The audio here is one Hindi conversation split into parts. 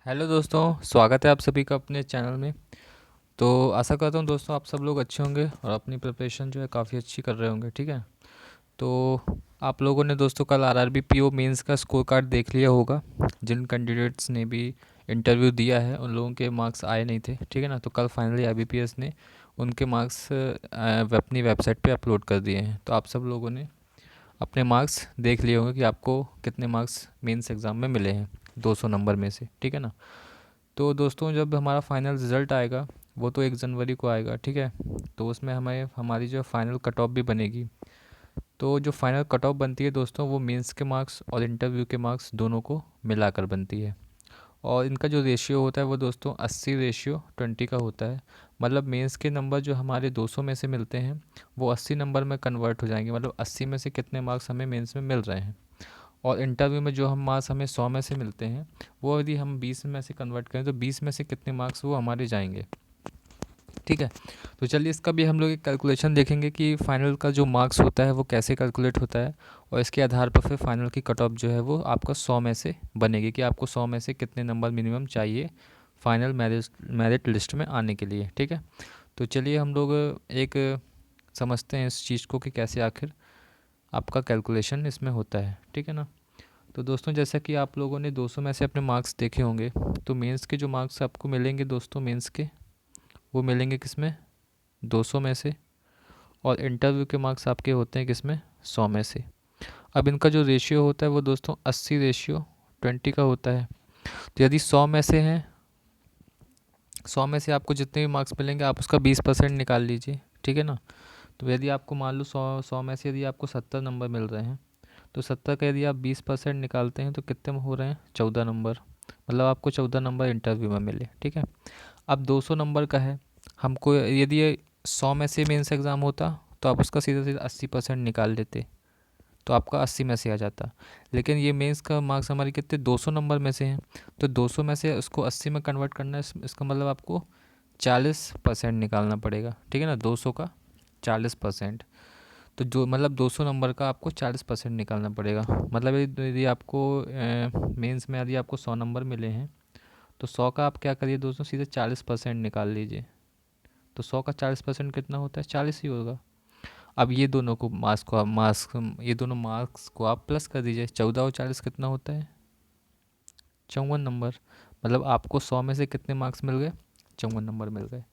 हेलो दोस्तों, स्वागत है आप सभी का अपने चैनल में। तो आशा करता हूँ दोस्तों आप सब लोग अच्छे होंगे और अपनी प्रिपरेशन जो है काफ़ी अच्छी कर रहे होंगे। ठीक है। तो आप लोगों ने दोस्तों कल आरआरबी पीओ मेंस का स्कोर कार्ड देख लिया होगा। जिन कैंडिडेट्स ने भी इंटरव्यू दिया है उन लोगों के मार्क्स आए नहीं थे। ठीक है ना। तो कल फाइनली आईबीपीएस ने उनके मार्क्स अपनी वेबसाइट पे अपलोड कर दिए हैं। तो आप सब लोगों ने अपने मार्क्स देख लिए होंगे कि आपको कितने मार्क्स मेंस एग्ज़ाम में मिले हैं 200 नंबर में से। ठीक है ना। तो दोस्तों जब हमारा फाइनल रिज़ल्ट आएगा वो तो 1 जनवरी को आएगा। ठीक है। तो उसमें हमें हमारी जो फाइनल कट ऑफ भी बनेगी। तो जो फाइनल कट ऑफ बनती है दोस्तों वो मेंस के मार्क्स और इंटरव्यू के मार्क्स दोनों को मिलाकर बनती है। और इनका जो रेशियो होता है वो दोस्तों 80/20 का होता है। मतलब मेंस के नंबर जो हमारे 200 में से मिलते हैं वो 80 नंबर में कन्वर्ट हो जाएंगे। मतलब 80 में से कितने मार्क्स हमें मेंस में मिल रहे हैं। और इंटरव्यू में जो हम मार्क्स हमें 100 में से मिलते हैं वो यदि हम 20 में से कन्वर्ट करें तो 20 में से कितने मार्क्स वो हमारे जाएंगे। ठीक है। तो चलिए इसका भी हम लोग एक कैलकुलेशन देखेंगे कि फाइनल का जो मार्क्स होता है वो कैसे कैलकुलेट होता है। और इसके आधार पर फिर फाइनल की कट ऑफ जो है वो आपका 100 में से बनेगी कि आपको 100 में से कितने नंबर मिनिमम चाहिए फाइनल मेरिट लिस्ट में आने के लिए। ठीक है। तो चलिए हम लोग एक समझते हैं इस चीज़ को कि कैसे आखिर आपका कैलकुलेशन इसमें होता है। ठीक है ना। तो दोस्तों जैसा कि आप लोगों ने 200 में से अपने मार्क्स देखे होंगे तो मेंस के जो मार्क्स आपको मिलेंगे दोस्तों मेंस के वो मिलेंगे किस में 200 में से। और इंटरव्यू के मार्क्स आपके होते हैं किस में 100 में से। अब इनका जो रेशियो होता है वो दोस्तों 80/20 का होता है। तो यदि 100 में से हैं 100 में से आपको जितने भी मार्क्स मिलेंगे आप उसका 20% निकाल लीजिए। ठीक है ना। तो यदि आपको मान लो 100 में से यदि आपको 70 नंबर मिल रहे हैं तो 70 का यदि आप 20% निकालते हैं तो कितने में हो रहे हैं 14 नंबर। मतलब आपको 14 नंबर इंटरव्यू में मिले। ठीक है। अब 200 नंबर का है। हमको यदि ये 100 में से मेंस एग्ज़ाम होता तो आप उसका सीधा सीधा 80% निकाल लेते तो आपका 80 में से आ जाता। लेकिन ये मेंस का मार्क्स हमारे कितने 200 नंबर में से हैं। तो 200 में से उसको 80 में कन्वर्ट करना है। इसका मतलब आपको 40% निकालना पड़ेगा। ठीक है ना। 200 का 40%। तो जो मतलब 200 नंबर का आपको 40% निकालना पड़ेगा। मतलब यदि आपको मेंस में यदि आपको 100 नंबर मिले हैं तो 100 का आप क्या करिए दोस्तों सीधे 40% निकाल लीजिए। तो 100 का 40% कितना होता है 40 ही होगा। अब ये दोनों को ये दोनों मार्क्स को आप प्लस कर दीजिए। 14 और 40 कितना होता है 54 नंबर। मतलब आपको 100 में से कितने मार्क्स मिल गए 54 नंबर मिल गए।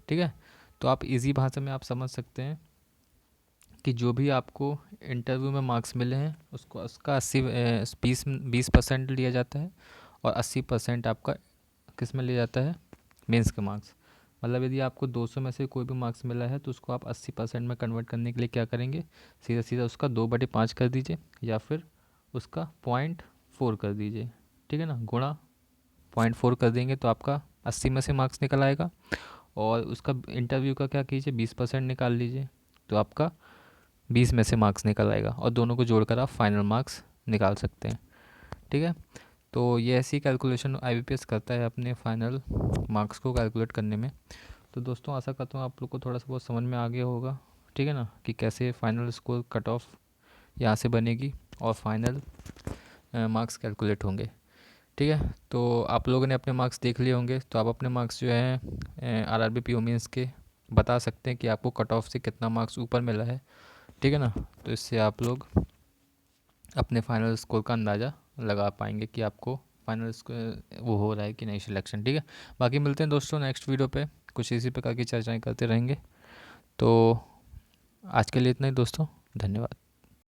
ठीक है। तो आप इजी भाषा में आप समझ सकते हैं कि जो भी आपको इंटरव्यू में मार्क्स मिले हैं उसको उसका 20% लिया जाता है। और 80% आपका किस में लिया जाता है मेंस के मार्क्स। मतलब यदि आपको 200 में से कोई भी मार्क्स मिला है तो उसको आप 80% में कन्वर्ट करने के लिए क्या करेंगे सीधा सीधा उसका 2/5 कर दीजिए या फिर उसका 0.4 कर दीजिए। ठीक है ना। गुणा 0.4 कर देंगे तो आपका 80 में से मार्क्स निकल आएगा। और उसका इंटरव्यू का क्या कीजिए 20% निकाल लीजिए तो आपका 20 में से मार्क्स निकल आएगा। और दोनों को जोड़कर आप फाइनल मार्क्स निकाल सकते हैं। ठीक है। तो ये ऐसी कैलकुलेशन आईबीपीएस करता है अपने फाइनल मार्क्स को कैलकुलेट करने में। तो दोस्तों आशा करता हूँ आप लोग को थोड़ा सा बहुत समझ में आ गया होगा। ठीक है ना कि कैसे फाइनल स्कोर कट ऑफ यहाँ से बनेगी और फाइनल मार्क्स कैलकुलेट होंगे। ठीक है। तो आप लोगों ने अपने मार्क्स देख लिए होंगे तो आप अपने मार्क्स जो हैं आरआरबी पीओ मेंस के बता सकते हैं कि आपको कट ऑफ से कितना मार्क्स ऊपर मिला है। ठीक है ना। तो इससे आप लोग अपने फाइनल स्कोर का अंदाज़ा लगा पाएंगे कि आपको फाइनल वो हो रहा है कि नहीं सिलेक्शन। ठीक है। बाकी मिलते हैं दोस्तों नेक्स्ट वीडियो पे कुछ इसी प्रकार की चर्चाएं करते रहेंगे। तो आज के लिए इतना ही दोस्तों। धन्यवाद।